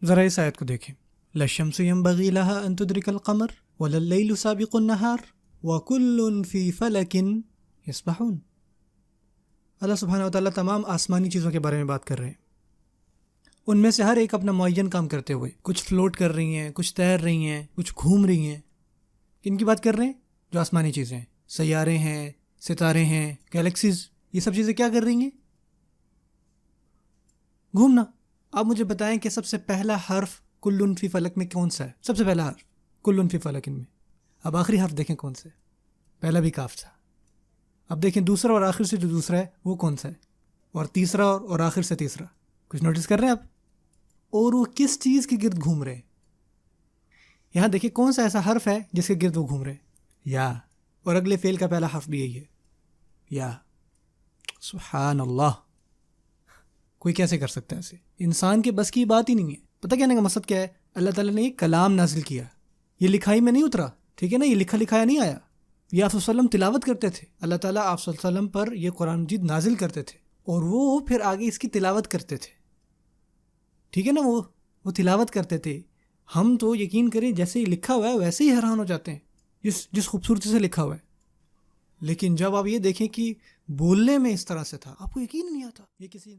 ذرا اس آیت کو دیکھیں، لَلشَّمْسُ يَنبَغِي لَهَا أَن تُدْرِكَ الْقَمَرَ وَلَلَّيْلُ سَابِقُ النَّهَارِ وَكُلٌّ فِي فَلَكٍ يَسْبَحُونَ۔ اللہ سبحانہ وتعالیٰ تمام آسمانی چیزوں کے بارے میں بات کر رہے ہیں، ان میں سے ہر ایک اپنا معین کام کرتے ہوئے، کچھ فلوٹ کر رہی ہیں، کچھ تیر رہی ہیں، کچھ گھوم رہی ہیں۔ کن کی بات کر رہے ہیں؟ جو آسمانی چیزیں ہیں، سیارے ہیں، ستارے ہیں، گیلیکسیز، یہ سب چیزیں کیا کر رہی ہیں؟ گھومنا۔ آپ مجھے بتائیں کہ سب سے پہلا حرف کلن فی فلک میں کون سا ہے؟ سب سے پہلا حرف کلن فی فلک میں۔ اب آخری حرف دیکھیں کون سا ہے؟ پہلا بھی کاف تھا۔ اب دیکھیں دوسرا اور آخر سے جو دوسرا ہے وہ کون سا ہے، اور تیسرا اور آخر سے تیسرا، کچھ نوٹس کر رہے ہیں آپ؟ اور وہ کس چیز کے گرد گھوم رہے ہیں؟ یہاں دیکھیں کون سا ایسا حرف ہے جس کے گرد وہ گھوم رہے ہیں؟ یا، اور اگلے فعل کا پہلا حرف بھی یہی ہے، یا۔ سبحان اللہ، کوئی کیسے کر سکتا ہے ایسے؟ انسان کے بس کی بات ہی نہیں ہے۔ پتہ کہنے کا مقصد کیا ہے؟ اللہ تعالیٰ نے یہ کلام نازل کیا، یہ لکھائی میں نہیں اترا، ٹھیک ہے نا؟ یہ لکھا لکھایا نہیں آیا، یہ آپ صلی اللہ علیہ وسلم تلاوت کرتے تھے، اللہ تعالیٰ آپ صلی اللہ علیہ وسلم پر یہ قرآن مجید نازل کرتے تھے، اور وہ پھر آگے اس کی تلاوت کرتے تھے، ٹھیک ہے نا؟ وہ تلاوت کرتے تھے۔ ہم تو یقین کریں جیسے ہی لکھا ہوا ہے ویسے ہی حیران ہو جاتے ہیں جس خوبصورتی سے لکھا ہوا ہے، لیکن جب آپ یہ دیکھیں کہ بولنے میں اس طرح سے تھا، آپ کو یقین نہیں آتا یہ کسی